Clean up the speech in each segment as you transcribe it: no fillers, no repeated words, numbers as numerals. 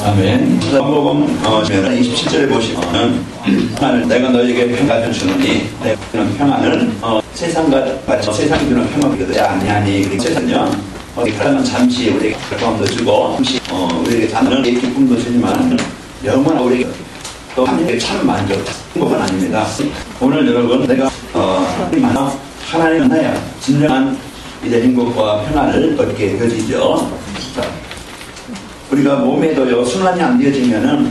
아멘. 마가복음 27절에 보시면 평안을 내가 너에게 평안을 주노니 내가 평안을 세상과 같이 세상이 주는 평안이거든. 아니 세상은요 그러면 잠시 우리에게 평안도 주고 잠시 우리에게 잠은 기쁨도 주지만 영원한 우리에게 또 하나님의 참 만족 행복은 아닙니다. 오늘 여러분 내가 하나님 만나야 진정한 이제 행복과 평안을 얻게 되어지죠. 우리가 몸에도요 순환이 안 되어지면은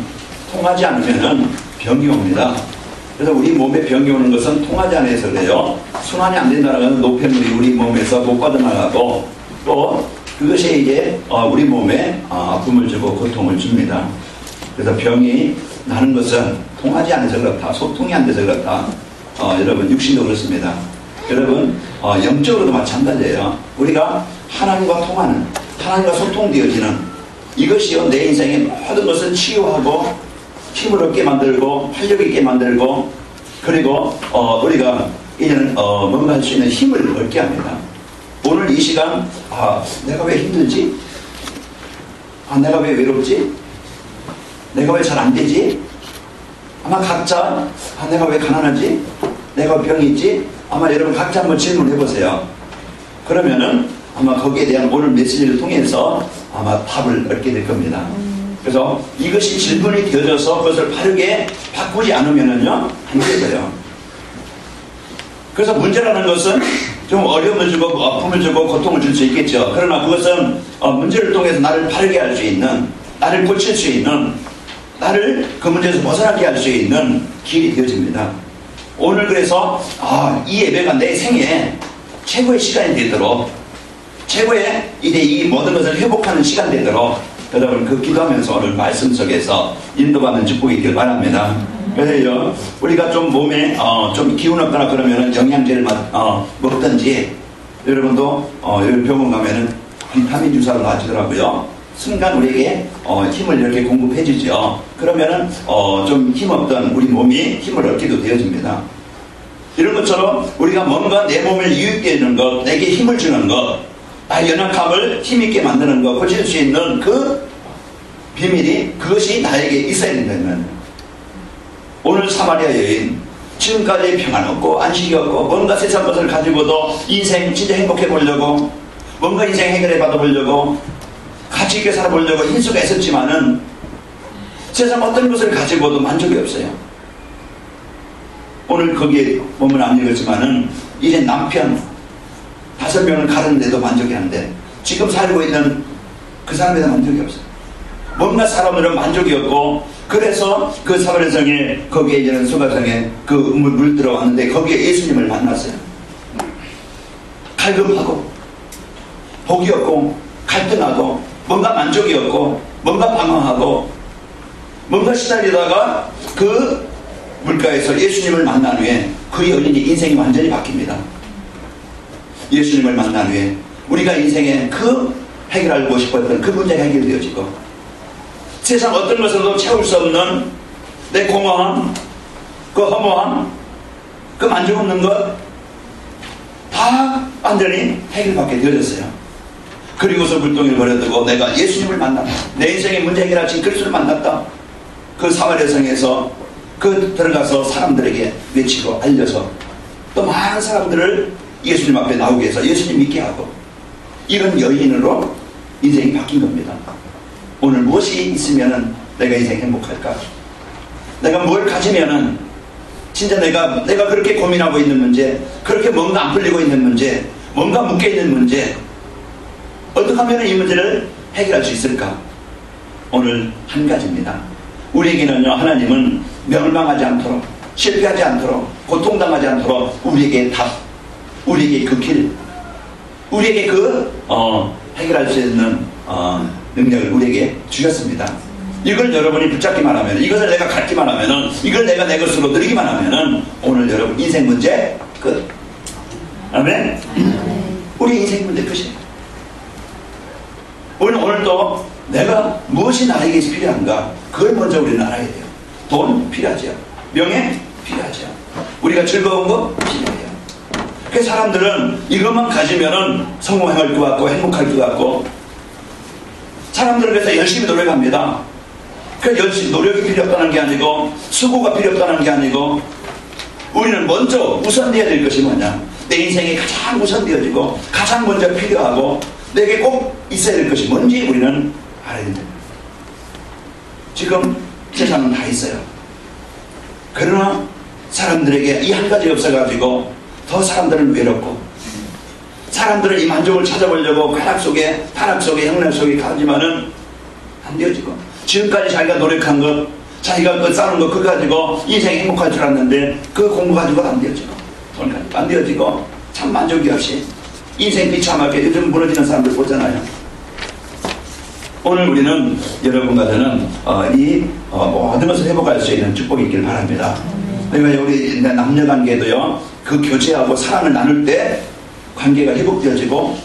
통하지 않으면은 병이 옵니다. 그래서 우리 몸에 병이 오는 것은 통하지 않아서 그래요. 순환이 안 된다는 노폐물이 우리 몸에서 못 빠져나가고 또 그것이 이제 우리 몸에 아픔을 주고 고통을 줍니다. 그래서 병이 나는 것은 통하지 않아서 그렇다. 소통이 안 돼서 그렇다. 여러분 육신도 그렇습니다. 여러분 영적으로도 마찬가지예요. 우리가 하나님과 통하는 하나님과 소통되어지는 이것이요 내 인생의 모든 것을 치유하고 힘을 얻게 만들고 활력 있게 만들고 그리고 우리가 이제는 뭔가 할 수 있는 힘을 얻게 합니다. 오늘 이 시간 내가 왜 힘들지? 내가 왜 외롭지? 내가 왜 잘 안 되지? 아마 각자 내가 왜 가난하지? 내가 병이 있지? 아마 여러분 각자 한번 질문해 보세요. 그러면은 아마 거기에 대한 오늘 메시지를 통해서 아마 답을 얻게 될 겁니다. 그래서 이것이 질문이 되어져서 그것을 바르게 바꾸지 않으면은요 안 되고요. 그래서 문제라는 것은 좀 어려움을 주고 아픔을 주고 고통을 줄 수 있겠죠. 그러나 그것은 문제를 통해서 나를 바르게 할 수 있는, 나를 고칠 수 있는, 나를 그 문제에서 벗어나게 할 수 있는 길이 되어집니다. 오늘 그래서 이 예배가 내 생에 최고의 시간이 되도록 최고의 이제 이 모든 것을 회복하는 시간 되도록 여러분 그 기도하면서 오늘 말씀 속에서 인도받는 축복이 있길 바랍니다. 그래서 우리가 좀 몸에 좀 기운 없거나 그러면은 영양제를 먹든지 여러분도 병원 가면은 비타민 주사를 놔주더라고요. 순간 우리에게 힘을 이렇게 공급해 주죠. 그러면은 좀 힘없던 우리 몸이 힘을 얻기도 되어집니다. 이런 것처럼 우리가 뭔가 내 몸을 유익게 해주는 것, 내게 힘을 주는 것, 나의 연약함을 힘있게 만드는 것, 고칠 수 있는 그 비밀이 그것이 나에게 있어야 된다면 오늘 사마리아 여인 지금까지 평안 없고 안식이 없고 뭔가 세상 것을 가지고도 인생 진짜 행복해 보려고 뭔가 인생 해결해 받아 보려고 가치 있게 살아보려고 힘쓰고 애썼지만은 세상 어떤 것을 가지고도 만족이 없어요. 오늘 거기에 보면 안 읽었지만은 이제 남편 5명을 가르는데도 만족이 안 돼. 지금 살고 있는 그 사람에 대한 만족이 없어요. 뭔가 사람들은 만족이 없고 그래서 그 사마리아성에 거기에 이제는 수가성에 그 물 들어왔는데 거기에 예수님을 만났어요. 갈급하고 복이 없고 갈등하고 뭔가 만족이 없고 뭔가 방황하고 뭔가 시달리다가 그 물가에서 예수님을 만난 후에 그 여인이 인생이 완전히 바뀝니다. 예수님을 만난 후에 우리가 인생에 그 해결하고 싶었던 그 문제가 해결되어지고 세상 어떤 것으로도 채울 수 없는 내 공허함, 그 허무함, 그 만족 없는 것 다 완전히 해결받게 되어졌어요. 그리고서 물동이를 버려두고 내가 예수님을 만났다. 내 인생의 문제 해결하신 그리스도를 만났다. 그 사마리아 성에서 그 들어가서 사람들에게 외치고 알려서 또 많은 사람들을 예수님 앞에 나오게 해서 예수님 믿게 하고 이런 여인으로 인생이 바뀐 겁니다. 오늘 무엇이 있으면 내가 인생 행복할까? 내가 뭘 가지면은 진짜 내가 그렇게 고민하고 있는 문제, 그렇게 뭔가 안 풀리고 있는 문제, 뭔가 묶여 있는 문제 어떻게 하면 이 문제를 해결할 수 있을까? 오늘 한 가지입니다. 우리에게는요 하나님은 멸망하지 않도록 실패하지 않도록 고통당하지 않도록 우리에게 답, 우리에게 그 길, 우리에게 그 해결할 수 있는 능력을 우리에게 주셨습니다. 이걸 여러분이 붙잡기만 하면, 이것을 내가 갖기만 하면은, 이걸 내가 내 것으로 누리기만 하면은 오늘 여러분 인생 문제 끝. 아멘. 우리 인생 문제 끝이에요. 오늘도 내가 무엇이 나에게 필요한가 그걸 먼저 우리는 알아야 돼요. 돈 필요하죠. 명예 필요하죠. 우리가 즐거운 거 필요해요. 그 사람들은 이것만 가지면은 성공할 것 같고 행복할 것 같고 사람들은 그래서 열심히 노력합니다. 그 열심히 노력이 필요 없다는 게 아니고 수고가 필요 없다는 게 아니고 우리는 먼저 우선되어야 될 것이 뭐냐? 내 인생에 가장 우선되어지고 가장 먼저 필요하고 내게 꼭 있어야 될 것이 뭔지 우리는 알아야 된다. 지금 세상은 다 있어요. 그러나 사람들에게 이 한 가지 없어가지고 더 사람들은 외롭고 사람들은 이 만족을 찾아보려고 쾌락 속에 타락 속에 형락 속에 가지만은 안 되어지고 지금까지 자기가 노력한 것 자기가 그 쌓은 거 그거 가지고 인생 행복할 줄 알았는데 그 공부 가지고 안 되어지고 돈 가지고 안 되어지고 참 만족이 없이 인생 비참하게 요즘 무너지는 사람들 보잖아요. 오늘 우리는 여러분과 저는 모든 것을 회복할 수 있는 축복이 있길 바랍니다. 그러니까 우리 남녀관계도요 그 교제하고 사랑을 나눌 때 관계가 회복되어지고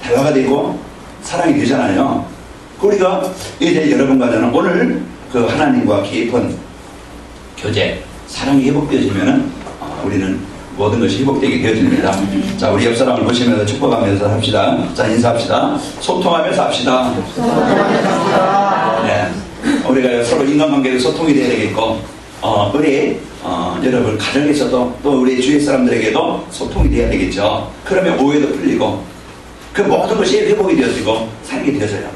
대화가 되고 사랑이 되잖아요. 우리가 이제 여러분과 저는 오늘 그 하나님과 깊은 교제 사랑이 회복되어지면은 우리는 모든 것이 회복되게 되어집니다. 자, 우리 옆 사람을 보시면서 축복하면서 합시다. 자, 인사합시다. 소통하면서 합시다. 네, 우리가 서로 인간관계도 소통이 되어야 되겠고 우리 여러분 가정에서도 또 우리 주위 사람들에게도 소통이 되어야 되겠죠. 그러면 오해도 풀리고 그 모든 것이 회복이 되어지고 살게 되어져요.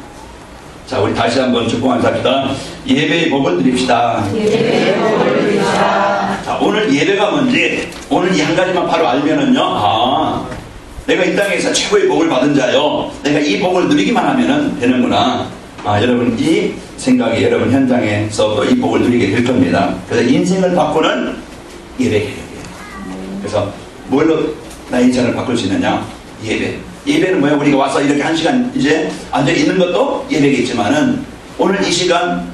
자, 우리 다시 한번 축복하면서 합시다. 예배의 복을 드립시다. 예배의 복을 드립시다. 자, 오늘 예배가 뭔지 오늘 이 한 가지만 바로 알면은요, 내가 이 땅에서 최고의 복을 받은 자요, 내가 이 복을 누리기만 하면은 되는구나. 여러분 이 생각이 여러분 현장에서 또 이 복을 누리게 될 겁니다. 그래서 인생을 바꾸는 예배 개혁이에요. 그래서 뭘로 나 인생을 바꿀 수 있느냐? 예배. 예배는 뭐야? 우리가 와서 이렇게 한 시간 이제 앉아 있는 것도 예배겠지만은 오늘 이 시간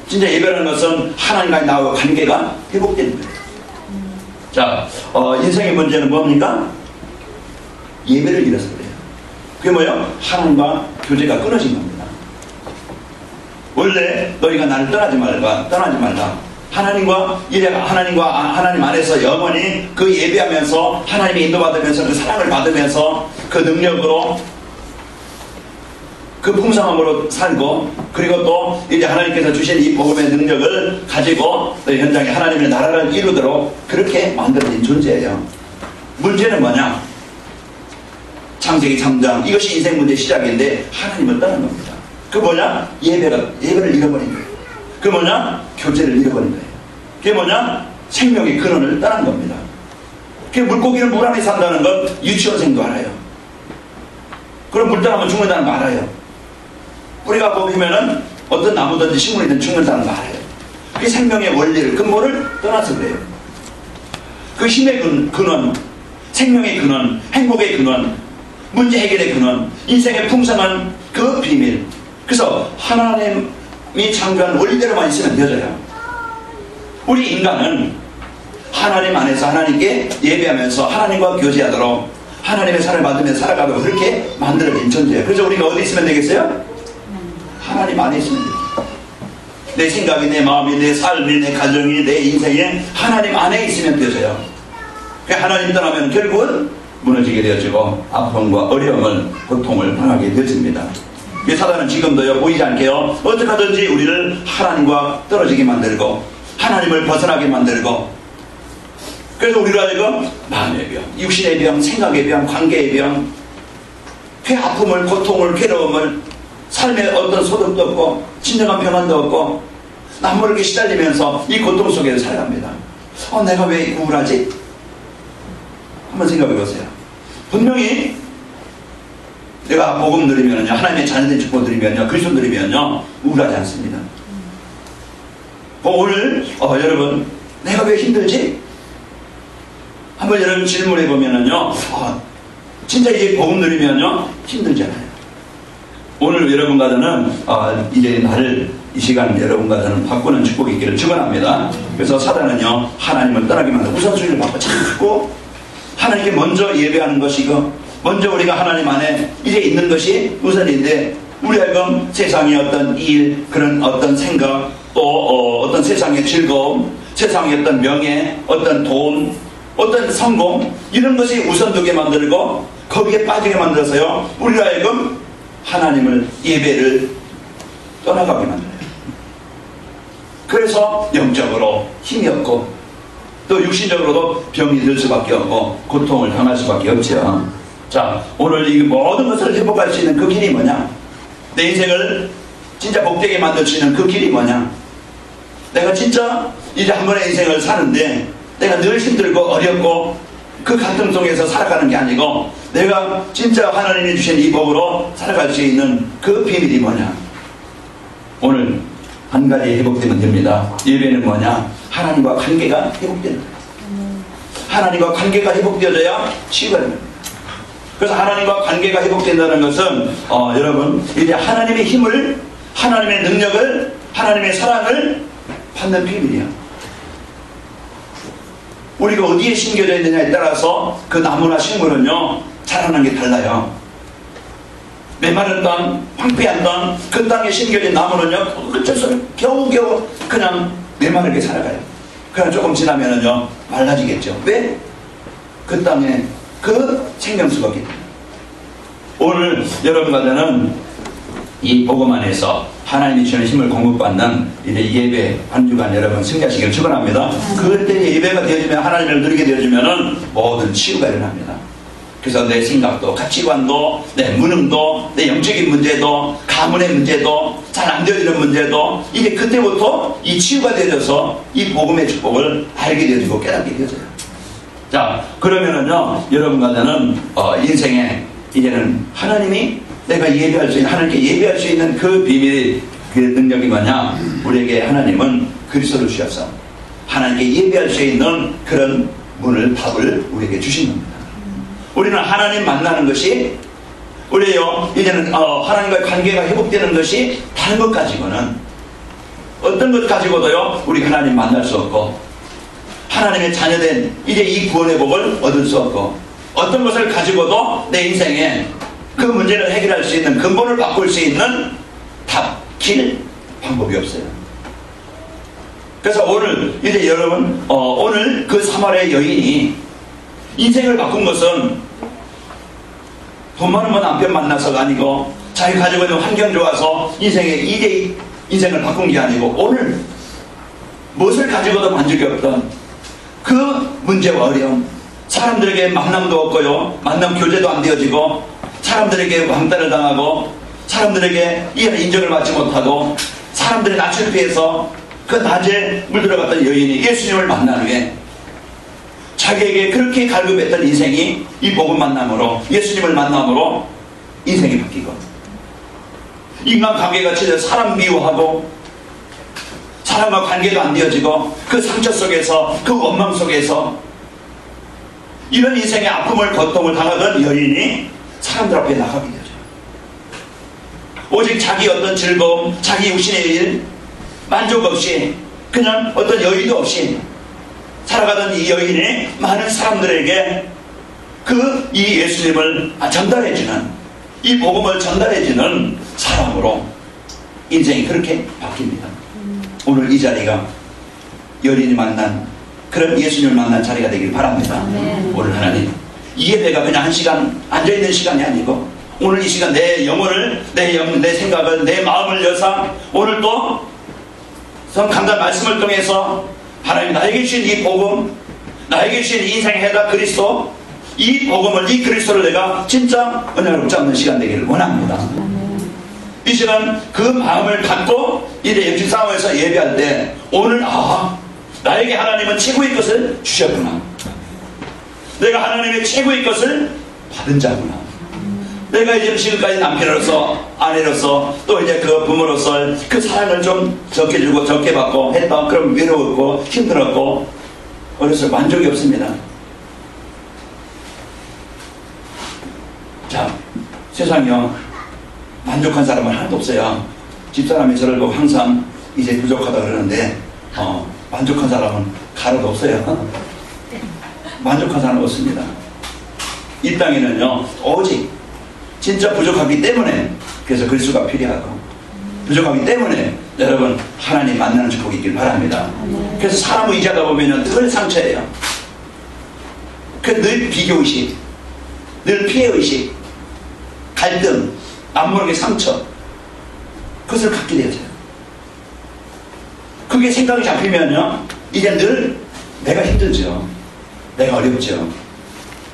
진짜 예배라는 것은 하나님과의 나와 관계가 회복되는 거예요. 자, 인생의 문제는 뭡니까? 예배를 잃어서 그래요. 그게 뭐예요? 하나님과 교제가 끊어진 겁니다. 원래 너희가 나를 떠나지 말라. 하나님과 하나님 안에서 영원히 그 예배하면서 하나님의 인도받으면서 그 사랑을 받으면서 그 능력으로 그 풍성함으로 살고 그리고 또 이제 하나님께서 주신 이 복음의 능력을 가지고 너희 현장에 하나님의 나라를 이루도록 그렇게 만들어진 존재예요. 문제는 뭐냐? 창세기 3장 이것이 인생 문제 시작인데 하나님을 떠난 겁니다. 그 뭐냐? 예배를 잃어버린 거예요. 그 뭐냐? 교제를 잃어버린 거예요. 그게 뭐냐? 생명의 근원을 떠난 겁니다. 그 물고기는 물 안에 산다는 건 유치원생도 알아요. 그럼 물 떠나면 죽는다는 거 알아요. 뿌리가 뽑히면은 어떤 나무든지 식물이든 죽는다는 거 알아요. 그 생명의 원리를 근본을 떠나서 그래요. 그 힘의 근원, 생명의 근원, 행복의 근원, 문제 해결의 근원, 인생의 풍성한 그 비밀. 그래서 하나님이 창조한 원리대로만 있으면 되어져요. 우리 인간은 하나님 안에서 하나님께 예배하면서 하나님과 교제하도록 하나님의 사랑을 받으면서 살아가도록 그렇게 만들어진 존재예요. 그래서 우리가 어디 있으면 되겠어요? 하나님 안에 있으면 돼요. 내 생각이, 내 마음이, 내 삶이, 내 가정이, 내 인생이 하나님 안에 있으면 되어져요. 하나님 떠나면 결국은 무너지게 되어지고 아픔과 어려움을, 고통을 당하게 되어집니다. 사단은 지금도요, 보이지 않게요, 어떻게 하든지 우리를 하나님과 떨어지게 만들고 하나님을 벗어나게 만들고, 그래서 우리가 지금 마음의 병, 육신의 병, 생각의 병, 관계의 병, 그 아픔을, 고통을, 괴로움을, 삶에 어떤 소득도 없고 진정한 평안도 없고 남모르게 시달리면서 이 고통 속에서 살아갑니다. 내가 왜 우울하지? 한번 생각해 보세요. 분명히 내가 복음 누리면요, 하나님의 자녀된 축복 누리면요, 그리스도 누리면요, 우울하지 않습니다. 오늘 여러분, 내가 왜 힘들지? 한번 여러분 질문해 보면은요, 진짜 이제 복음 누리면요 힘들잖아요. 오늘 여러분과 저는 이제 나를 이 시간 여러분과 저는 바꾸는 축복이 있기를 축원합니다. 그래서 사단은요, 하나님을 떠나게 만들고 우선순위를 바꿔 자꾸 하나님께 먼저 예배하는 것이고 먼저 우리가 하나님 안에 이제 있는 것이 우선인데, 우리 하여금 세상의 어떤 일, 그런 어떤 생각, 또 어떤 세상의 즐거움, 세상의 어떤 명예, 어떤 돈, 어떤 성공, 이런 것이 우선두게 만들고 거기에 빠지게 만들어서요, 우리가 하여금 하나님을, 예배를 떠나가게 만들어요. 그래서 영적으로 힘이 없고 또 육신적으로도 병이 들 수밖에 없고 고통을 당할 수밖에 없죠. 자, 오늘 이 모든 것을 회복할 수 있는 그 길이 뭐냐? 내 인생을 진짜 복되게 만들 수 있는 그 길이 뭐냐? 내가 진짜 이제 한 번의 인생을 사는데 내가 늘 힘들고 어렵고 그 갈등 속에서 살아가는 게 아니고 내가 진짜 하나님이 주신 이 복으로 살아갈 수 있는 그 비밀이 뭐냐? 오늘 한 가지 회복되면 됩니다. 예배는 뭐냐? 하나님과 관계가 회복되는 거예요. 하나님과 관계가 회복되어져야 치유가 됩니다. 그래서 하나님과 관계가 회복된다는 것은 여러분 이제 하나님의 힘을, 하나님의 능력을, 하나님의 사랑을 받는 비밀이야. 우리가 어디에 심겨져 있느냐에 따라서 그 나무나 식물은요 자라는 게 달라요. 메마른 땅, 황폐한 땅, 그 땅에 심겨진 나무는요 어째서 겨우겨우 그냥 메마르게 살아가요. 그냥 조금 지나면은요 말라지겠죠. 왜? 그 땅에 그 생명수가 있기 때문에. 오늘 여러분과는 이 복음 안에서 하나님이 주시는 힘을 공급받는 이제 예배 한 주간 여러분 승리하시길 축원합니다. 그때 예배가 되어지면 하나님을 누리게 되어지면은 모든 치유가 일어납니다. 그래서 내 생각도 가치관도 내 무능도 내 영적인 문제도 가문의 문제도 잘 안 되어지는 문제도 이제 그때부터 이 치유가 되어져서 이 복음의 축복을 알게 되어지고 깨닫게 되어져요. 자, 그러면은요 여러분과는 인생에 이제는 하나님이 내가 예배할 수 있는, 하나님께 예배할 수 있는 그 비밀, 그 능력이 뭐냐? 우리에게 하나님은 그리스도를 주셔서 하나님께 예배할 수 있는 그런 문을, 답을 우리에게 주신 겁니다. 우리는 하나님 만나는 것이, 우리요 이제는 하나님과의 관계가 회복되는 것이 다른 것 가지고는, 어떤 것 가지고도요 우리 하나님 만날 수 없고 하나님의 자녀된 이제 이 구원의 복을 얻을 수 없고, 어떤 것을 가지고도 내 인생에 그 문제를 해결할 수 있는, 근본을 바꿀 수 있는 답, 길, 방법이 없어요. 그래서 오늘 이제 여러분 오늘 그 사마리아 여인이 인생을 바꾼 것은 돈 많은 남편 만나서가 아니고 자기 가지고 있는 환경 좋아서 이제 인생을 바꾼 게 아니고, 오늘 무엇을 가지고도 만족이 없던 그 문제와 어려움, 사람들에게 만남도 없고요 만남 교제도 안 되어지고 사람들에게 왕따를 당하고 사람들에게 인정을 받지 못하고 사람들의 낯을 피해서 그 낮에 물들어갔던 여인이 예수님을 만난 후에 자기에게 그렇게 갈급했던 인생이 이 복음 만남으로, 예수님을 만남으로 인생이 바뀌고, 인간관계가 찢어져 사람 미워하고 사람과 관계가 안 되어지고 그 상처 속에서, 그 원망 속에서 이런 인생의 아픔을, 고통을 당하던 여인이 사람들 앞에 나가게 되죠. 오직 자기 어떤 즐거움, 자기 육신의 일, 만족 없이 그냥 어떤 여유도 없이 살아가던 이 여인이 많은 사람들에게 이 예수님을 전달해주는, 이 복음을 전달해주는 사람으로 인생이 그렇게 바뀝니다. 오늘 이 자리가 여인이 만난, 그런 예수님을 만난 자리가 되길 바랍니다. 오늘 하나님, 이 예배가 그냥 한 시간 앉아있는 시간이 아니고 오늘 이 시간 내 영혼을, 내 생각을, 내 마음을 여사 오늘 또 강단 말씀을 통해서 하나님 나에게 주신 이 복음, 나에게 주신 인생의 해답 그리스도, 이 복음을, 이 그리스도를 내가 진짜 은혜로 붙잡는 시간 되기를 원합니다. 이 시간 그 마음을 갖고 이제 역시 싸움에서 예배할 때 오늘 나에게 하나님은 최고의 것을 주셨구나, 내가 하나님의 최고의 것을 받은 자구나, 내가 이제 지금까지 남편으로서, 아내로서, 또 이제 그 부모로서 그 사랑을 좀 적게 주고 적게 받고 했다. 그럼 외로웠고 힘들었고 어려서 만족이 없습니다. 자, 세상이요 만족한 사람은 하나도 없어요. 집사람이 저를 보고 항상 이제 부족하다 그러는데 만족한 사람은 가로도 없어요. 만족한 사람은 없습니다. 이 땅에는요 오직 진짜 부족하기 때문에, 그래서 그리스도가 필요하고 부족하기 때문에 여러분 하나님 만나는 축복이 있길 바랍니다. 그래서 사람을 의지하다 보면 늘 상처예요. 늘 비교의식, 늘 피해의식, 갈등, 남모르게 상처, 그것을 갖게 되어져요. 그게 생각이 잡히면요, 이제 늘 내가 힘들죠. 내가 어렵죠.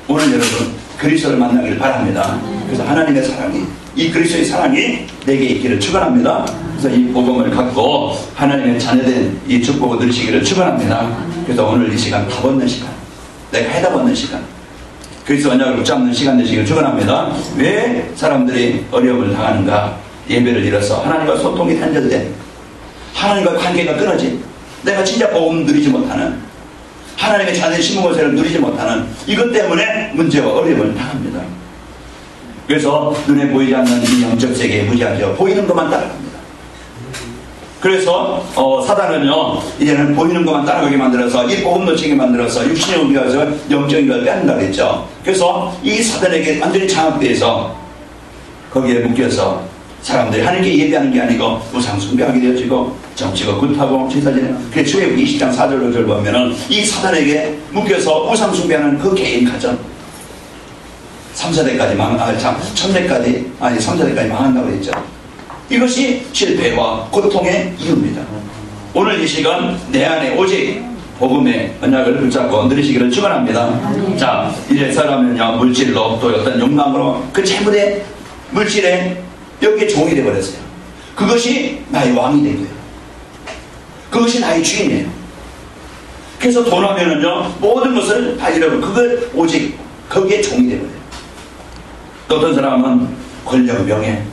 오늘 여러분 그리스도를 만나기를 바랍니다. 그래서 하나님의 사랑이, 이 그리스도의 사랑이 내게 있기를 축원합니다. 그래서 이 복음을 갖고 하나님의 자녀된 이 축복을 누리시기를 축원합니다. 그래서 오늘 이 시간 답 얻는 시간, 내가 해답 얻는 시간, 그리스도 언약을 붙잡는 시간 되시기를 축원합니다. 왜 사람들이 어려움을 당하는가? 예배를 잃어서 하나님과 소통이 단절된, 하나님과 관계가 끊어진, 내가 진짜 복음 누리지 못하는, 하나님의 자녀의 신문고세를 누리지 못하는 이것 때문에 문제와 어려움을 당합니다. 그래서 눈에 보이지 않는 이 영적 세계에 무지하죠. 보이는 것만 따라갑니다. 그래서 사단은요, 이제는 보이는 것만 따라가게 만들어서 이 복음 놓치게 만들어서 육신의 움직여서 영적인 걸 빼앗는다고 했죠. 그래서 이 사단에게 완전히 장악돼서 거기에 묶여서 사람들이 하나님께 예배하는 게 아니고 우상 숭배하게 되어지고 정치가 굿하고 제사지는, 그래서 출애굽기 20장 4절 5절 보면은 이 사단에게 묶여서 우상 숭배하는 그 개인 가정 3세대까지 3세대까지 망한다고 했죠. 이것이 실패와 고통의 이유입니다. 오늘 이 시간 내 안에 오직 복음의 언약을 붙잡고 누리시기를 축원합니다. 자, 이래서라면요, 물질로 또 어떤 욕망으로 그 재물의 물질에 여기에 종이 되어버렸어요. 그것이 나의 왕이 된 거예요. 그것이 나의 주인이에요. 그래서 돈 하면은요, 모든 것을 다 잃어버려. 그걸 오직 거기에 종이 되어버려요. 또 어떤 사람은 권력, 명예.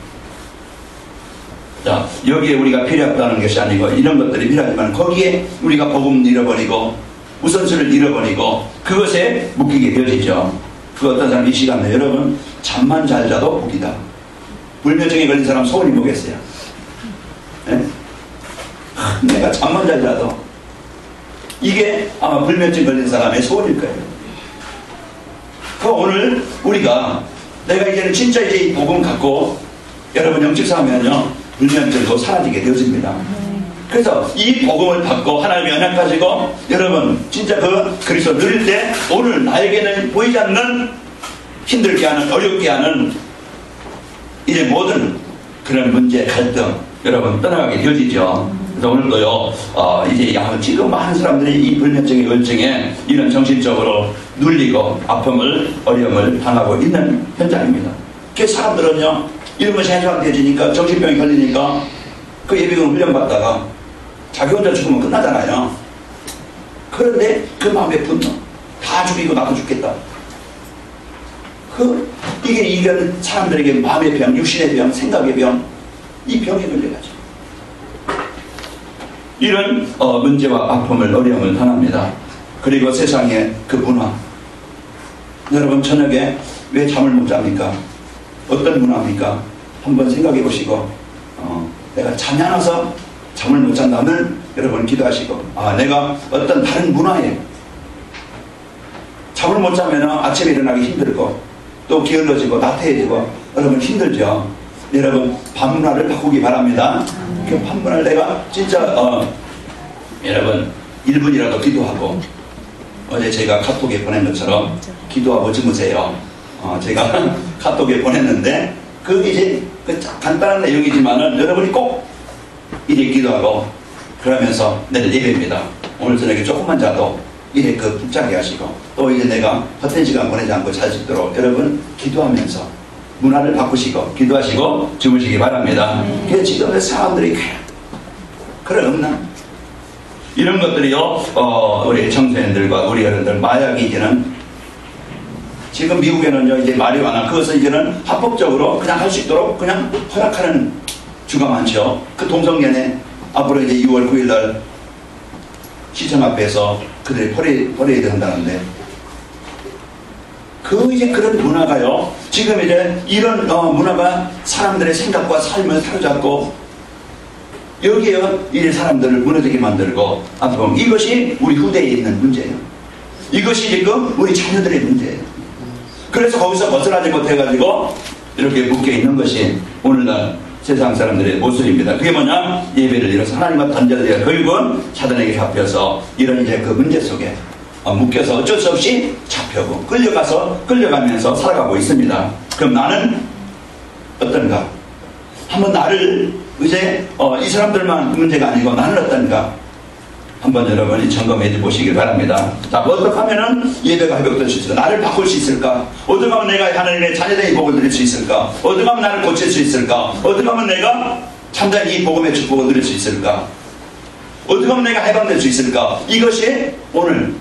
자, 여기에 우리가 필요하다는 것이 아니고 이런 것들이 필요하지만 거기에 우리가 복음을 잃어버리고 우선순위를 잃어버리고 그것에 묶이게 되어지죠. 그 어떤 사람 이 시간에 여러분 잠만 잘 자도 복이다. 불면증에 걸린 사람 소원이 뭐겠어요? 네? 내가 잠만 잘 자도, 이게 아마 불면증 걸린 사람의 소원일 거예요. 그 오늘 우리가 내가 이제는 진짜 이제 이 복음 갖고 여러분 영적 싸우면요, 불면증도 사라지게 되어집니다. 그래서 이 복음을 받고 하나님의 언약 가지고 여러분 진짜 그 그리스도 누릴 때 오늘 나에게는 보이지 않는, 힘들게 하는, 어렵게 하는 이제 모든 그런 문제, 갈등 여러분 떠나가게 되어지죠. 그래서 오늘도요, 이제 지금 많은 사람들이 이 불면증의 열증에 이런 정신적으로 눌리고 아픔을, 어려움을 당하고 있는 현장입니다. 그 사람들은요, 이런 것이 해소되어지니까, 정신병이 걸리니까 그 예비군 훈련받다가 자기 혼자 죽으면 끝나잖아요. 그런데 그 마음의 분노, 다 죽이고 나도 죽겠다. 이게 이런 사람들에게 마음의 병, 육신의 병, 생각의 병, 이 병에 걸려가죠. 이런 문제와 아픔을, 어려움을 당합니다. 그리고 세상의 그 문화. 여러분 저녁에 왜 잠을 못 잡니까? 어떤 문화입니까? 한번 생각해 보시고, 내가 잠이 안 와서 잠을 못 잔다면 여러분 기도하시고, 내가 어떤 다른 문화에 잠을 못 자면 아침에 일어나기 힘들고 또 게을러지고 나태해지고 여러분 힘들죠. 여러분 밤 문화를 바꾸기 바랍니다. 그 밤 문화를 내가 진짜 여러분 1분이라도 기도하고, 어제 제가 카톡에 보낸 것처럼 기도하고 주무세요. 제가 카톡에 보냈는데 그 이제 그 간단한 내용이지만은 여러분이 꼭 이제 기도하고 그러면서 내일 예배입니다. 오늘 저녁에 조금만 자도 이래 그 푹 자게 하시고, 또 이제 내가 헛된 시간 보내지 않고 잘 수 있도록 여러분 기도하면서 문화를 바꾸시고 기도하시고 주무시기 바랍니다. 그래서 지금의 사람들이 그런 없나? 이런 것들이요, 우리 청소년들과 우리 어른들, 마약이 이제는 지금 미국에는요, 이제 마리화나 그것을 이제는 합법적으로 그냥 할 수 있도록 그냥 허락하는 주가 많죠. 그 동성연애 앞으로 이제 6월 9일 날 시청 앞에서 그들이 퍼레이드 한다는데, 이제 그런 문화가요, 지금 이제 이런 문화가 사람들의 생각과 삶을 사로잡고 여기에 이 사람들을 무너지게 만들고 아픔, 이것이 우리 후대에 있는 문제예요. 이것이 지금 우리 자녀들의 문제예요. 그래서 거기서 벗어나지 못해가지고 이렇게 묶여있는 것이 오늘날 세상 사람들의 모습입니다. 그게 뭐냐? 예배를 잃어서 하나님과 단절되어 결국은 사단에게 잡혀서 이런 이제 그 문제 속에 묶여서 어쩔 수 없이 잡혀고 끌려가면서 살아가고 있습니다. 그럼 나는 어떤가? 한번 나를 이제 이 사람들만 문제가 아니고 나는 어떤가? 한번 여러분이 점검해 보시길 바랍니다. 자, 어떻게 하면은 예배가 회복될 수 있을까? 나를 바꿀 수 있을까? 어떻게 하면 내가 하나님의 자녀된 복을 누릴 수 있을까? 어떻게 하면 나를 고칠 수 있을까? 어떻게 하면 내가 참된 이 복음의 축복을 누릴 수 있을까? 어떻게 하면 내가 해방될 수 있을까? 이것이 오늘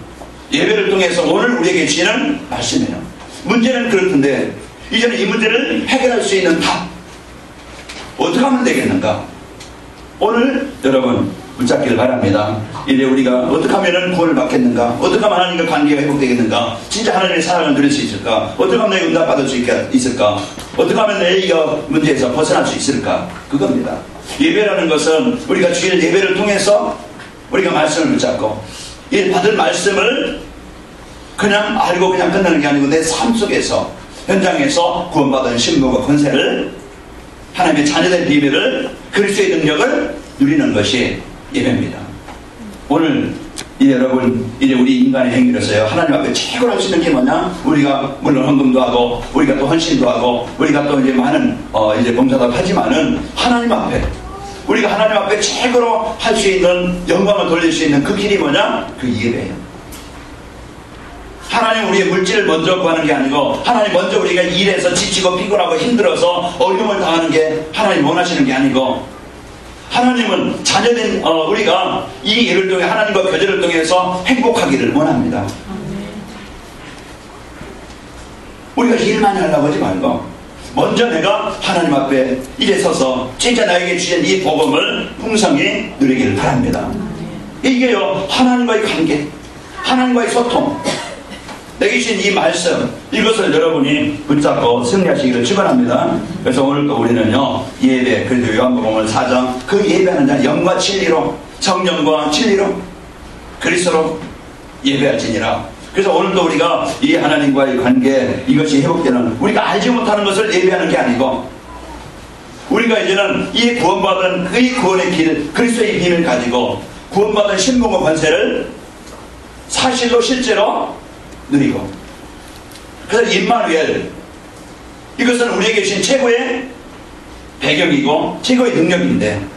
예배를 통해서 오늘 우리에게 주시는 말씀이에요. 문제는 그렇던데 이제는 이 문제를 해결할 수 있는 답 어떻게 하면 되겠는가? 오늘 여러분 붙잡기를 바랍니다. 이제 우리가 어떻게 하면 구원을 받겠는가? 어떻게 하면 하나님과 관계가 회복되겠는가? 진짜 하나님의 사랑을 누릴 수 있을까? 어떻게 하면 내가 응답받을 수 있을까? 어떻게 하면 내 이 문제에서 벗어날 수 있을까? 그겁니다. 예배라는 것은 우리가 주일 예배를 통해서 우리가 말씀을 붙잡고 이 받은 말씀을 그냥 알고 그냥 끝나는 게 아니고 내 삶 속에서 현장에서 구원받은 신부가 권세를 하나님의 자녀된 비밀을 그리스도의 능력을 누리는 것이 예배입니다. 오늘 여러분 이제 우리 인간의 행위로서요 하나님 앞에 최고로 할 수 있는 게 뭐냐? 우리가 물론 헌금도 하고 우리가 또 헌신도 하고 우리가 또 이제 많은 이제 봉사도 하지만은 하나님 앞에 우리가 하나님 앞에 최고로 할 수 있는 영광을 돌릴 수 있는 그 길이 뭐냐? 그 예배예요. 하나님 우리의 물질을 먼저 구하는 게 아니고 하나님 먼저 우리가 일해서 지치고 피곤하고 힘들어서 어려움을 당하는 게 하나님 원하시는 게 아니고 하나님은 자녀된 우리가 이 예를 통해 하나님과 교제를 통해서 행복하기를 원합니다. 우리가 일 많이 하려고 하지 말고 먼저 내가 하나님 앞에 이래 서서 진짜 나에게 주신 이 복음을 풍성히 누리기를 바랍니다. 이게요 하나님과의 관계, 하나님과의 소통, 내게 주신 이 말씀 이것을 여러분이 붙잡고 승리하시기를 축원합니다. 그래서 오늘 또 우리는요 예배 그래도 요한복음 4장 그 예배하는 자 영과 진리로 성령과 진리로 그리스도로 예배할지니라. 그래서 오늘도 우리가 이 하나님과의 관계 이것이 회복되는 우리가 알지 못하는 것을 예배하는 게 아니고 우리가 이제는 이 구원받은 그 구원의 길 그리스도의 힘을 가지고 구원받은 신분과 권세를 사실로 실제로 누리고 그래서 임마누엘 이것은 우리에게 주신 최고의 배경이고 최고의 능력인데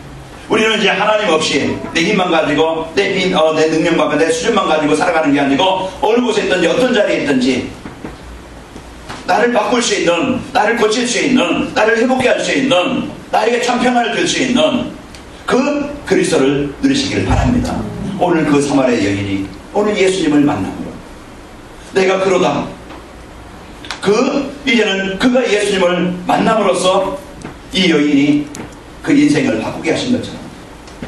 우리는 이제 하나님 없이 내 힘만 가지고 내 능력만 내 수준만 가지고 살아가는 게 아니고 어느 곳에 있든지 어떤 자리에 있든지 나를 바꿀 수 있는 나를 고칠 수 있는 나를 회복해 할 수 있는 나에게 참 평안을 줄 수 있는 그 그리스도를 누리시기를 바랍니다. 오늘 그 사마리아 여인이 오늘 예수님을 만남으로 내가 그러다 이제는 그가 예수님을 만남으로써 이 여인이 그 인생을 바꾸게 하신 것처럼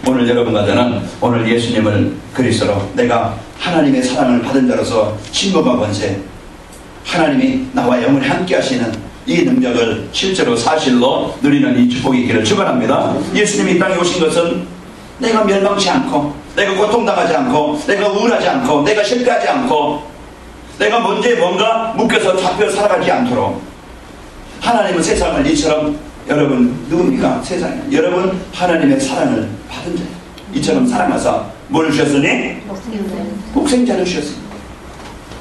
오늘 여러분과 저는 오늘 예수님을 그리스도로 내가 하나님의 사랑을 받은 자로서 신부가 권세 하나님이 나와 영원히 함께 하시는 이 능력을 실제로 사실로 누리는 이 축복이 있기를 축원합니다. 예수님이 이 땅에 오신 것은 내가 멸망치 않고 내가 고통당하지 않고 내가 우울하지 않고 내가 실패하지 않고 내가 먼저 뭔가 묶여서 잡혀 살아가지 않도록 하나님은 세상을 이처럼 여러분 누굽니까? 세상에 여러분 하나님의 사랑을 받은 자예요. 이처럼 사랑하사 뭘 주셨으니? 복생자를 주셨습니다.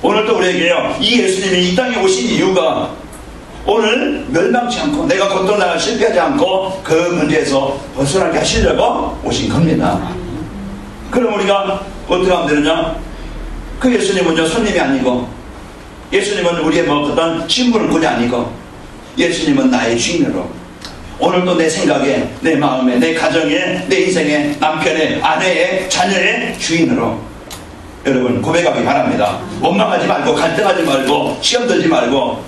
오늘도 우리에게요 이 예수님이 이 땅에 오신 이유가 오늘 멸망치 않고 내가 고통당할 실패하지 않고 그 문제에서 벗어나게 하시려고 오신 겁니다. 그럼 우리가 어떻게 하면 되느냐? 그 예수님은요 손님이 아니고 예수님은 우리의 어떤 신분을 군이 아니고 예수님은 나의 주인으로 오늘도 내 생각에 내 마음에 내 가정에 내 인생에 남편의 아내의 자녀의 주인으로 여러분 고백하기 바랍니다. 원망하지 말고 갈등하지 말고 시험 들지 말고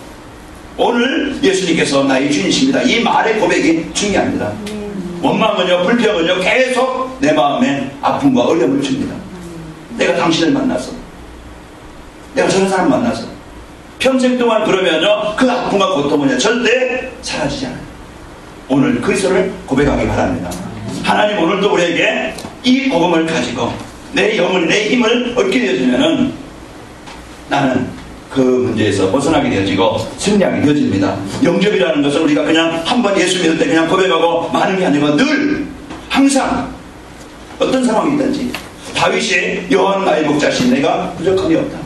오늘 예수님께서 나의 주인이십니다. 이 말의 고백이 중요합니다. 원망은요 불평은요 계속 내 마음에 아픔과 어려움을 줍니다. 내가 당신을 만나서 내가 저런 사람 만나서 평생 동안 그러면요 그 아픔과 고통은요 절대 사라지지 않아요. 오늘 그리스도를 고백하기 바랍니다. 하나님 오늘도 우리에게 이 복음을 가지고 내 영혼이 내 힘을 얻게 되어지면은 나는 그 문제에서 벗어나게 되어지고 승리하게 되어집니다. 영접이라는 것은 우리가 그냥 한번 예수 믿을 때 그냥 고백하고 마는 게 아니고 늘 항상 어떤 상황이 있든지 다윗이 여호와는 나의 목자신 내가 부족함이 없다.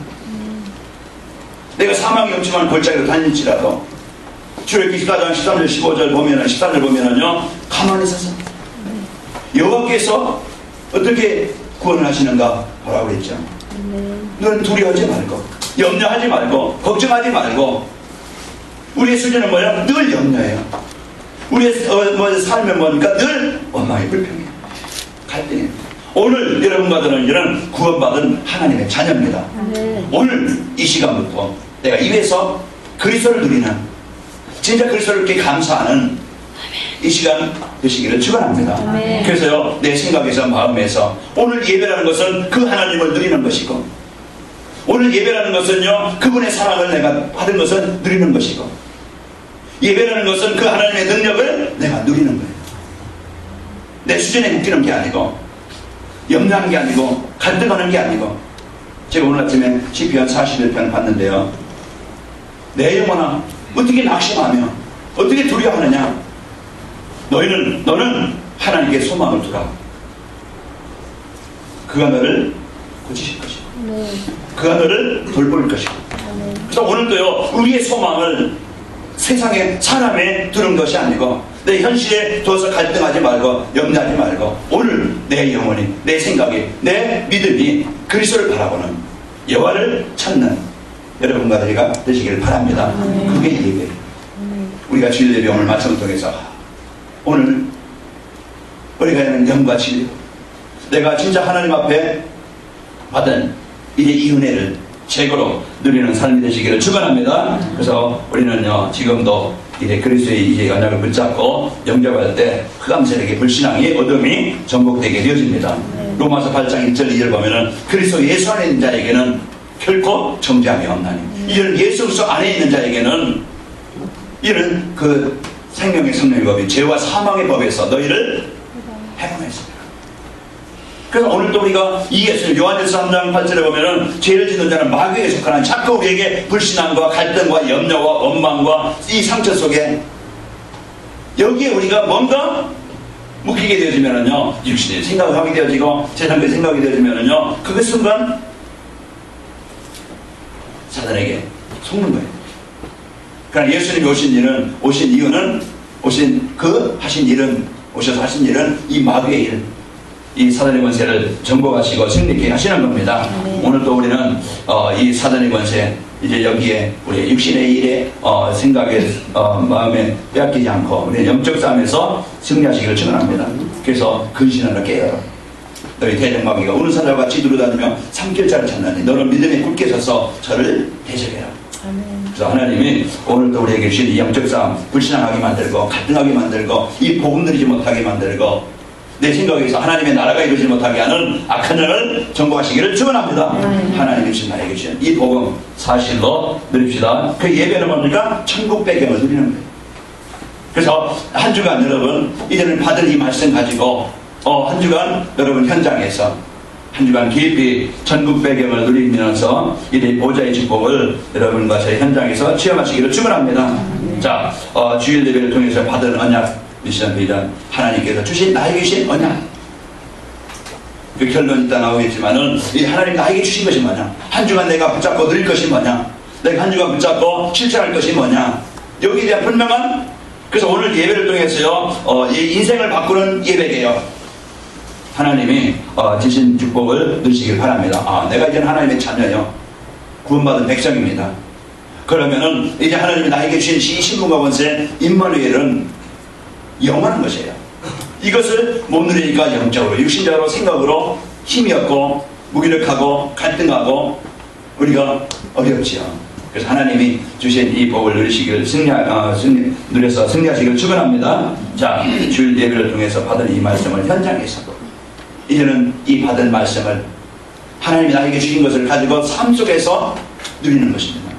내가 사망이 없지만 골짜기로 다닐지라도 출애굽기 14장 13절 15절 보면은 13절 보면은요 가만히 서서 여호와께서 어떻게 구원을 하시는가 보라고 그랬죠. 너는 두려워하지 말고 염려하지 말고 걱정하지 말고. 우리의 수준은 뭐야? 늘 염려해요. 우리의 삶은 뭐니까 늘 원망이 불평해요. 갈등해요. 오늘 여러분과 저는 구원받은 하나님의 자녀입니다. 오늘 이 시간부터 내가 입에서 그리스도를 누리는, 진짜 그리스도를 이렇게 감사하는 이 시간 되시기를 축원합니다. 그래서요, 내 생각에서 마음에서 오늘 예배라는 것은 그 하나님을 누리는 것이고, 오늘 예배라는 것은요, 그분의 사랑을 내가 받은 것을 누리는 것이고, 예배라는 것은 그 하나님의 능력을 내가 누리는 거예요. 내 수준에 묶이는 게 아니고, 염려하는 게 아니고, 갈등하는 게 아니고. 제가 오늘 아침에 시편 41편 봤는데요, 내 영혼아 어떻게 낙심하며 어떻게 두려워하느냐. 너는 하나님께 소망을 두라. 그가 너를 고치실 것이고, 그가 너를 돌볼 것이고. 그래서 오늘도요, 우리의 소망을 세상에 사람에 두는 것이 아니고 내 현실에 두어서 갈등하지 말고 염려하지 말고, 오늘 내 영혼이, 내 생각이, 내 믿음이 그리스도를 바라보는, 여호와를 찾는 여러분과 저희가 되시기를 바랍니다. 그게 예배. 우리가 주일 예배 오늘 말씀을 통해서 오늘 우리가 하는 영과 진리, 내가 진짜 하나님 앞에 받은 이제 이 은혜를 최고로 누리는 삶이 되시기를 축원합니다. 그래서 우리는요, 지금도 이제 그리스도의 이제 언약을 붙잡고 영접할 때 흑암세력의 불신앙이 어둠이 전복되게 되어집니다. 로마서 8장 1절 2절 보면은 그리스도 예수 안에 있는 자에게는 결코 정죄함이 없나니, 이런 예수 그리스도 안에 있는 자에게는 이런 그 생명의 성령의 법이 죄와 사망의 법에서 너희를 해방했습니다. 그래서 오늘도 우리가 이 예수님, 요한일서 3장 8절에 보면은 죄를 짓는 자는 마귀에게 속하는, 자꾸 우리에게 불신앙과 갈등과 염려와 원망과 이 상처 속에 여기에 우리가 뭔가 묶이게 되어지면은요, 육신의 생각을 하게 되어지고 세상의 생각이 되어지면은요, 그 순간 사단에게 속는 거예요. 그러나 예수님이 오신 이유는 오셔서 하신 일은 이 마귀의 일, 이 사단의 권세를 정복하시고 승리케 하시는 겁니다. 오늘도 우리는 이 사단의 권세, 이제 여기에 우리 육신의 일에 생각에 마음에 빼앗기지 않고 우리 영적 싸움에서 승리하시기를 축원합니다. 그래서 근신하라 깨어라. 너희 대적마귀가 우는 사자와 같이 두루다니며 삼킬자를 찾나니 너는 믿음에 굳게 서서 저를 대적해라. 그래서 하나님이 오늘도 우리에게 주신 이 영적 싸움, 불신앙하게 만들고 갈등하게 만들고 이 복음 누리지 못하게 만들고 내 생각에서 하나님의 나라가 이루어지지 못하게 하는 악한 영을 정복하시기를 축원합니다. 하나님이 주신 나에게 주신 이 복음 사실로 누립시다. 그 예배는 뭡니까? 천국 배경을 누리는 거예요. 그래서 한 주간 여러분 이제는 받은 이 말씀 가지고 한 주간 여러분 현장에서 한 주간 깊이 천국 배경을 누리면서 이 보좌의 축복을 여러분과 저희 현장에서 체험하시기를 축원합니다. 자, 주일 예배를 통해서 받은 언약 미션 비전, 하나님께서 주신 나에게 주신 언약. 그 결론이 있다 나오겠지만은 이 하나님 나에게 주신 것이 뭐냐? 한 주간 내가 붙잡고 누릴 것이 뭐냐? 내가 한 주간 붙잡고 실천할 것이 뭐냐? 여기에 대한 분명한. 그래서 오늘 예배를 통해서요, 이 인생을 바꾸는 예배예요. 하나님이 주신 축복을 누리시길 바랍니다. 내가 이제는 하나님의 자녀요, 구원받은 백성입니다. 그러면은 이제 하나님이 나에게 주신 이 신분과 권세 임마누엘은 영원한 것이에요. 이것을 못 누리니까 영적으로, 육신적으로, 생각으로 힘이 없고 무기력하고 갈등하고 우리가 어렵지요. 그래서 하나님이 주신 이 복을 누리시기를 누려서 승리하시기를 축원합니다. 자, 주일 예배를 통해서 받은 이 말씀을 현장에서도 이제는 이 받은 말씀을 하나님이 나에게 주신 것을 가지고 삶 속에서 누리는 것입니다.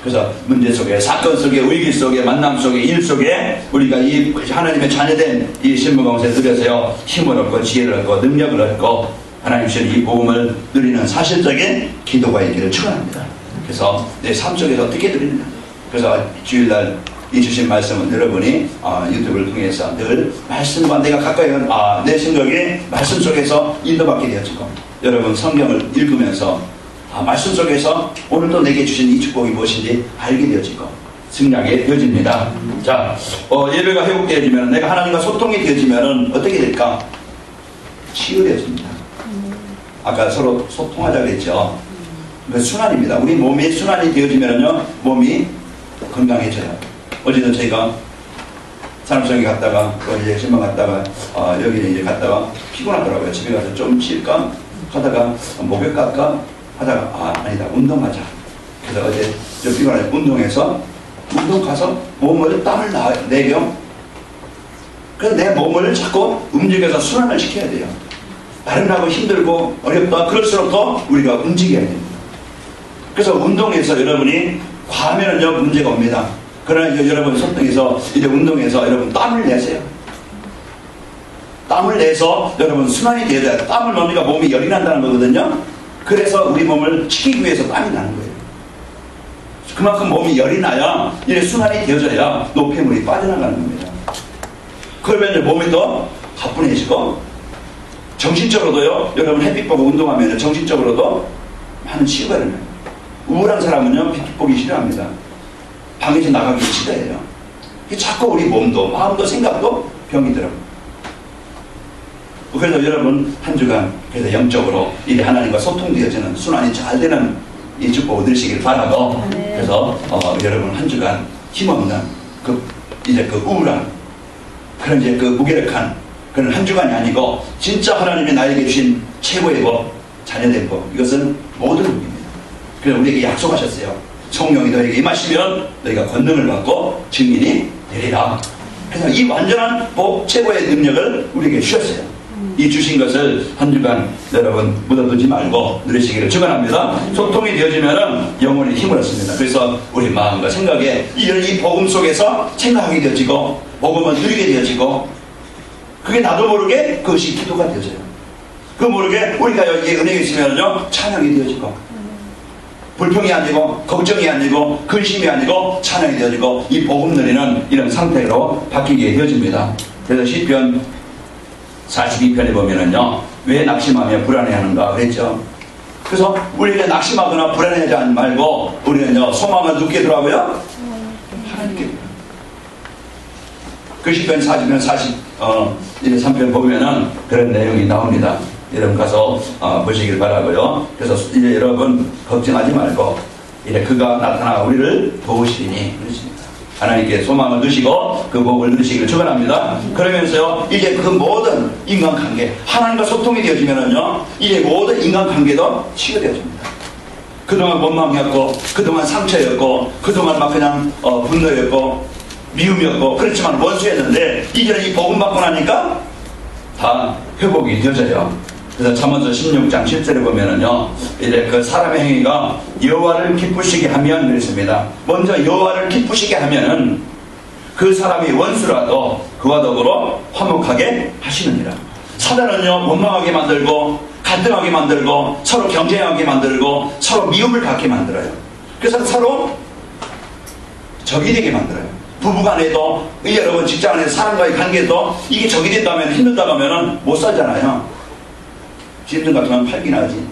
그래서 문제 속에, 사건 속에, 위기 속에, 만남 속에, 일 속에 우리가 이 하나님의 자녀된 이 신분공세에 누려서요, 힘을 얻고 지혜를 얻고 능력을 얻고 하나님 주신 이 복음을 누리는 사실적인 기도가 있기를 축원합니다. 그래서 내 삶 속에서 어떻게 누리느냐. 그래서 주일날 이 주신 말씀은 여러분이 유튜브를 통해서 늘 말씀과 내가 가까이 온 내 생각에 말씀 속에서 인도받게 되어지고, 여러분 성경을 읽으면서 말씀 속에서 오늘도 내게 주신 이 축복이 무엇인지 알게 되어지고 승리하게 되어집니다. 자, 예배가 회복되어지면, 내가 하나님과 소통이 되어지면 어떻게 될까? 치유되어집니다. 아까 서로 소통하자 그랬죠. 그 순환입니다. 우리 몸이 순환이 되어지면요 몸이 건강해져요. 어제도 저희가 산업성에 갔다가 또 이제 신방 갔다가 여기 이제 갔다가 피곤하더라고요. 집에 가서 좀 쉴까 하다가 목욕 갈까 하다가 아니다 운동하자. 그래서 어제 좀 피곤하게 운동 가서 몸을 땀을 내겨. 그래서 내 몸을 자꾸 움직여서 순환을 시켜야 돼요. 나른하고 힘들고 어렵다 그럴수록 더 우리가 움직여야 됩니다. 그래서 운동에서 여러분이 과하면은요 문제가 옵니다. 그러나 이제 여러분 소통에서 이제 운동에서 여러분 땀을 내세요. 땀을 내서 여러분 순환이 되어야 돼요. 땀을 넣으니까 몸이 열이 난다는 거거든요. 그래서 우리 몸을 식히기 위해서 땀이 나는 거예요. 그만큼 몸이 열이 나야 이제 순환이 되어져야 노폐물이 빠져나가는 겁니다. 그러면 몸이 더 가뿐해지고 정신적으로도요. 여러분 햇빛 보고 운동하면 정신적으로도 많은 치유가 일어나요. 우울한 사람은요 햇빛 보기 싫어합니다. 방에서 나가기 싫어해요. 자꾸 우리 몸도 마음도 생각도 병이 들어요. 그래서 여러분 한 주간 그래서 영적으로 이 하나님과 소통되어지는 순환이 잘 되는 이 축복을 누리시길 바라고 그래서 여러분 한 주간 힘없는 이제 그 우울한 그런 이제 그 무기력한 그런 한 주간이 아니고 진짜 하나님이 나에게 주신 최고의 법 자녀된 법 이것은 모든 복입니다. 그래서 우리에게 약속하셨어요. 성령이 너에게 임하시면 너희가 권능을 받고 증인이 되리라. 그래서 이 완전한 복 최고의 능력을 우리에게 주셨어요. 이 주신 것을 한 주간 여러분 묻어두지 말고 누리시기를 축원합니다. 소통이 되어지면 영혼이 힘을 얻습니다. 그래서 우리 마음과 생각에 이 복음 속에서 생각하게 되어지고 복음을 누리게 되어지고 그게 나도 모르게 그것이 기도가 되어져요. 그 모르게 우리가 여기에 은혜가 있으면요 찬양이 되어지고 불평이 아니고 걱정이 아니고 근심이 아니고 찬양이 되어지고 이 복음 누리는 이런 상태로 바뀌게 되어집니다. 그래서 시편 42편에 보면은요 왜 낙심하며 불안해하는가 그랬죠. 그래서 우리가 낙심하거나 불안해하지 말고 우리는요 소망을 누게 더라고요 하나님께. 그 시편 40편 43편 보면은 그런 내용이 나옵니다. 여러분 가서 보시길 바라고요. 그래서 이제 여러분 걱정하지 말고 이제 그가 나타나 우리를 도우시리니 그러십니다. 하나님께 소망을 두시고 그 복을 누리시기를 축원합니다. 그러면서요 이제 그 모든 인간관계 하나님과 소통이 되어지면은요 이제 모든 인간관계도 치유되어집니다. 그동안 원망이었고 그동안 상처였고 그동안 막 그냥 분노였고 미움이었고 그렇지만 원수였는데 이제는 이 복음 받고 나니까 다 회복이 되어져요. 그래서 잠언서 16장 10절에 보면은요 이제 그 사람의 행위가 여호와를 기쁘시게 하면 그랬습니다. 먼저 여호와를 기쁘시게 하면은 그 사람이 원수라도 그와 더불어 화목하게 하시느니라. 사단은요 원망하게 만들고 갈등하게 만들고 서로 경쟁하게 만들고 서로 미움을 갖게 만들어요. 그래서 서로 적이 되게 만들어요. 부부간에도 여러분 직장 안에서 사람과의 관계도 이게 적이 된다면 힘들다고 하면은 못 살잖아요. 힘든 것 같으면 팔기나 하지.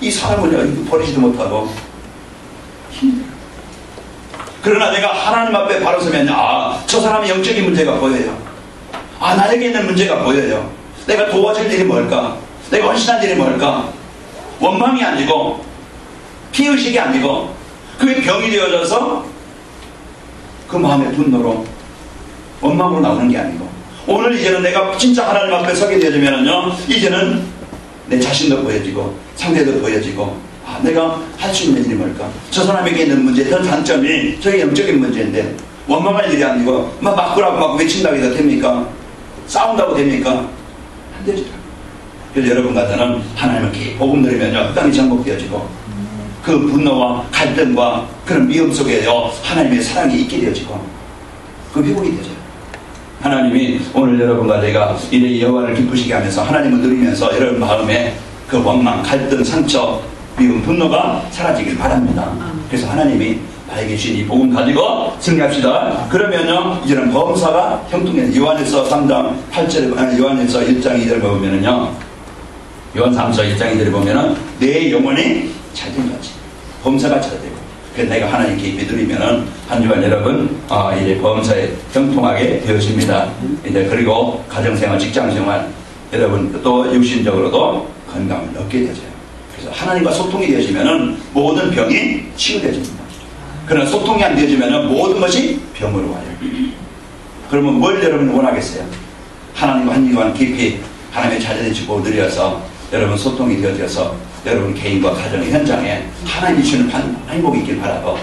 이 사람을 버리지도 못하고 힘들어요. 그러나 내가 하나님 앞에 바로 서면 저 사람의 영적인 문제가 보여요. 나에게 있는 문제가 보여요. 내가 도와줄 일이 뭘까? 내가 헌신할 일이 뭘까? 원망이 아니고 피의식이 아니고 그게 병이 되어져서 그 마음의 분노로 원망으로 나오는 게 아니고 오늘 이제는 내가 진짜 하나님 앞에 서게 되어지면은요 이제는 내 자신도 보여지고 상대도 보여지고 내가 할 수 있는 일이 뭘까? 저 사람에게 있는 문제, 전 단점이 저의 영적인 문제인데 원망할 일이 아니고 막 바꾸라고 막 외친다고 해서 됩니까? 싸운다고 됩니까? 안 되죠. 그래서 여러분 같은 하나님을 복음 들으면요 땅이 정복되어지고 그 분노와 갈등과 그런 미움 속에요 하나님의 사랑이 있게 되어지고 그 회복이 되죠. 하나님이 오늘 여러분과 내가 이래 여호와를 기쁘시게 하면서 하나님을 누리면서 여러분 마음에 그 원망, 갈등, 상처, 미움, 분노가 사라지길 바랍니다. 그래서 하나님이 나에게 주신 이 복음 가지고 승리합시다. 그러면요 이제는 범사가 형통해요. 요한일서 3장 8절에 요한일서 1장 2절에 보면은요 요한 3서 1장 2절에 보면은 내 영혼이 잘된 거지. 범사가 잘 되고 그래서 내가 하나님께 입에 누리면은 한 주간 여러분 이제 범사에 형통하게 되어집니다. 이제 그리고 가정생활, 직장생활 여러분 또 육신적으로도 건강을 얻게 되죠. 그래서 하나님과 소통이 되어지면은 모든 병이 치유되어집니다. 그러나 소통이 안 되어지면은 모든 것이 병으로 와요. 그러면 뭘 여러분 원하겠어요? 하나님과 한일관 깊이 하나님의 자녀의 축복을 누려서 여러분 소통이 되어져서 여러분 개인과 가정의 현장에 하나님이 주는 행복이 있길 바라고,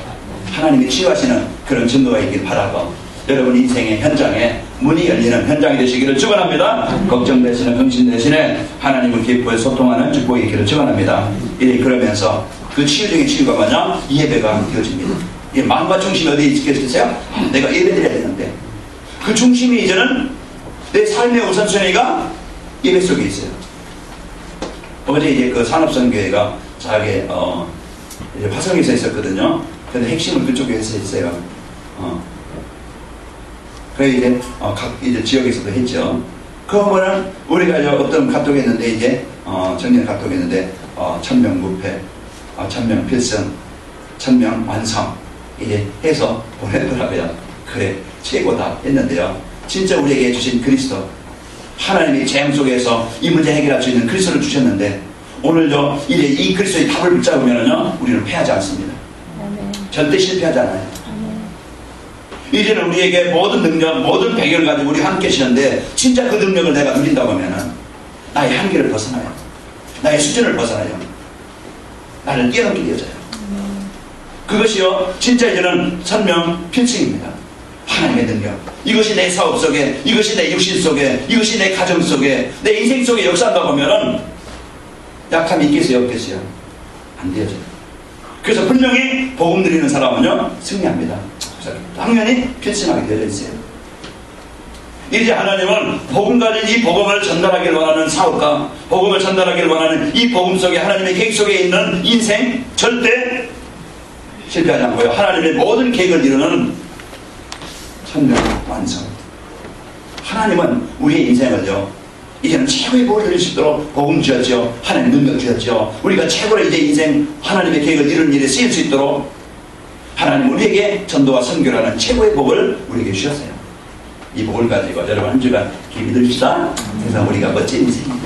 하나님이 치유하시는 그런 증거가 있길 바라고, 여러분 인생의 현장에 문이 열리는 현장이 되시기를 축원합니다. 걱정되시는 긍신 대신에 하나님을 기쁘게 소통하는 축복이 있기를 축원합니다. 그러면서 그 치유적인 치유가 뭐냐? 예배가 되어집니다. 이 마음과 중심이 어디에 있겠어요? 내가 예배드려야 되는데 그 중심이 이제는 내 삶의 우선순위가 예배 속에 있어요. 어제 이제 그 산업선교회가 자기 이제 화성에서 있었거든요. 근데 핵심을 그쪽에서 했어요. 그래 이제 각 이제 지역에서도 했죠. 그거는 우리가 어떤 카톡이 했는데 이제 작년 카톡이 했는데 1000명 무패, 1000명 필승, 1000명 완성 이제 해서 보내더라고요. 그래 최고다 했는데요. 진짜 우리에게 주신 그리스도, 하나님이 재앙 속에서 이 문제 해결할 수 있는 그리스도를 주셨는데 오늘도 이제 이 그리스도의 답을 붙잡으면요 우리는 패하지 않습니다. 절대 실패하지 않아요. 이제는 우리에게 모든 능력, 모든 배경을 가지고 우리 함께 계시는데 진짜 그 능력을 내가 누린다고 하면은 나의 한계를 벗어나요. 나의 수준을 벗어나요. 나를 뛰어넘게 되어져요. 그것이요 진짜 이제는 설명 필승입니다. 하나님의 능력, 이것이 내 사업 속에, 이것이 내 육신 속에, 이것이 내 가정 속에, 내 인생 속에 역사한다고 하면은 약함이 있겠어요 없겠어요? 안 되어져요. 그래서 분명히 복음 누리는 사람은요 승리합니다. 그래서 당연히 필승하게 되어 있어요. 이제 하나님은 복음 가진 이 복음을 전달하기를 원하는 사업가, 복음을 전달하기를 원하는 이 복음 속에 하나님의 계획 속에 있는 인생 절대 실패하지 않고요. 하나님의 모든 계획을 이루는 천명 완성. 하나님은 우리의 인생을요 이제는 최고의 복을 누릴 수 있도록 복음 주셨죠. 하나님 능력 주셨죠. 우리가 최고로 이제 인생 하나님의 계획을 이루는 일에 쓰일 수 있도록 하나님 우리에게 전도와 선교라는 최고의 복을 우리에게 주셨어요. 이 복을 가지고 여러분 한 주간 기회 드립시다. 그래서 우리가 멋진 인생,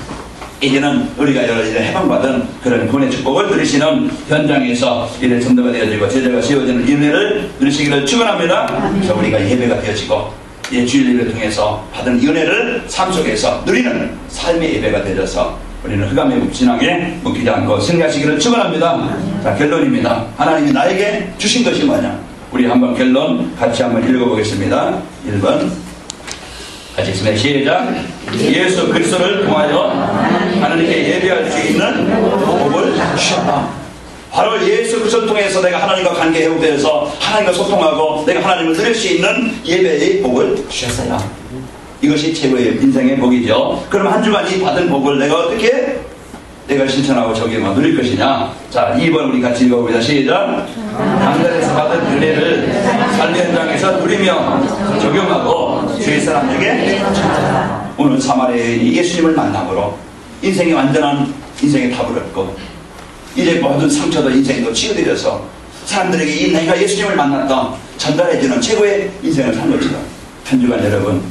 이제는 우리가 여러 이제 해방받은 그런 구원의 축복을 누리시는 현장에서 이래 전도가 되어지고 제자가 세워지는 은혜를 누리시기를 축원합니다. 그래서 우리가 예배가 되어지고 주일 예배를 통해서 받은 은혜를 삶 속에서 누리는 삶의 예배가 되어져서 우리는 흑암의 진앙에 묶이지 않고 승리하시기를 축원합니다. 자, 결론입니다. 하나님이 나에게 주신 것이 뭐냐? 우리 한번 결론 같이 한번 읽어보겠습니다. 1번 같이 있습니다. 시작. 예수 그리스도를 통하여 하나님께 예배할 수 있는 복을 주셨다. 바로 예수 그리스도를 통해서 내가 하나님과 관계 회복되어서 하나님과 소통하고 내가 하나님을 누릴 수 있는 예배의 복을 주셨어요. 이것이 최고의 인생의 복이죠. 그럼 한 주간 이 받은 복을 내가 어떻게 내가 실천하고 적용하고 누릴 것이냐? 자, 2번 우리 같이 읽어봅니다. 시작. 당근에서 받은 은혜를 삶의 현장에서 누리며 적용하고 주위 사람에게 전하라. 오늘 사마리아의 예수님을 만남으로 인생의 완전한 인생의 답을 얻고 이제 모든 상처도 인생도 치유되어서 사람들에게 이 내가 예수님을 만났다 전달해주는 최고의 인생을 산 것이다. 한 주간 여러분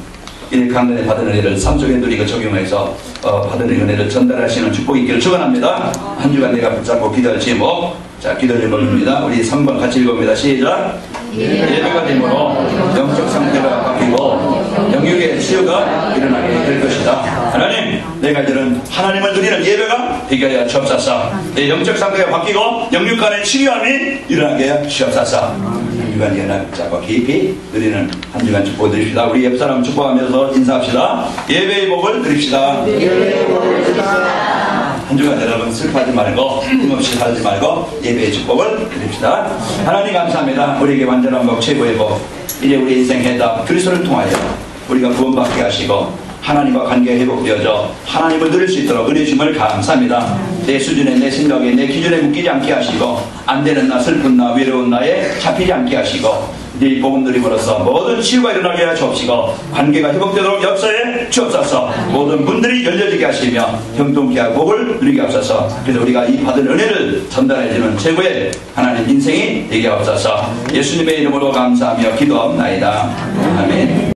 이 강단에 받은 은혜를 삶 속에 누리고 적용해서 받은 은혜를 전달하시는 축복이 있기를 축원합니다. 한 주간 내가 붙잡고 기도할 제목, 자 기도 제목입니다. 우리 3번 같이 읽어봅니다. 시작. 예배가 되므로 영적 상태가 바뀌고 영육의 치유가 일어나게 될 것이다. 하나님, 내가 이제는 하나님을 누리는 예배가 되게 하여 주옵소서. 내 영적 상태가 바뀌고 영육 간의 치유함이 일어나게 하여 주옵소서. 한 주간 연합 잡고 깊이 누리는 한 주간 축복 드립시다. 우리 옆 사람 축복하면서 인사합시다. 예배의 복을 드립시다. 한 주간 여러분 슬퍼하지 말고 힘없이 살지 말고 예배의 축복을 드립시다. 하나님 감사합니다. 우리에게 완전한 복, 최고의 복, 이제 우리 인생 해답 그리스도를 통하여 우리가 구원받게 하시고 하나님과 관계가 회복되어져 하나님을 누릴 수 있도록 은혜 주심을 감사합니다. 내 수준에, 내 생각에, 내 기준에 묶이지 않게 하시고 안되는 나, 슬픈 나, 외로운 나에 잡히지 않게 하시고 이 복음 누림으로써 모든 치유가 일어나게 하여 주옵시고 관계가 회복되도록 역사에 주옵소서. 모든 문들이 열려지게 하시며 형통케 하고 복을 누리게 하옵소서. 그래서 우리가 이 받은 은혜를 전달해주는 최고의 하나님 인생이 되게 하옵소서. 예수님의 이름으로 감사하며 기도하옵나이다. 아멘.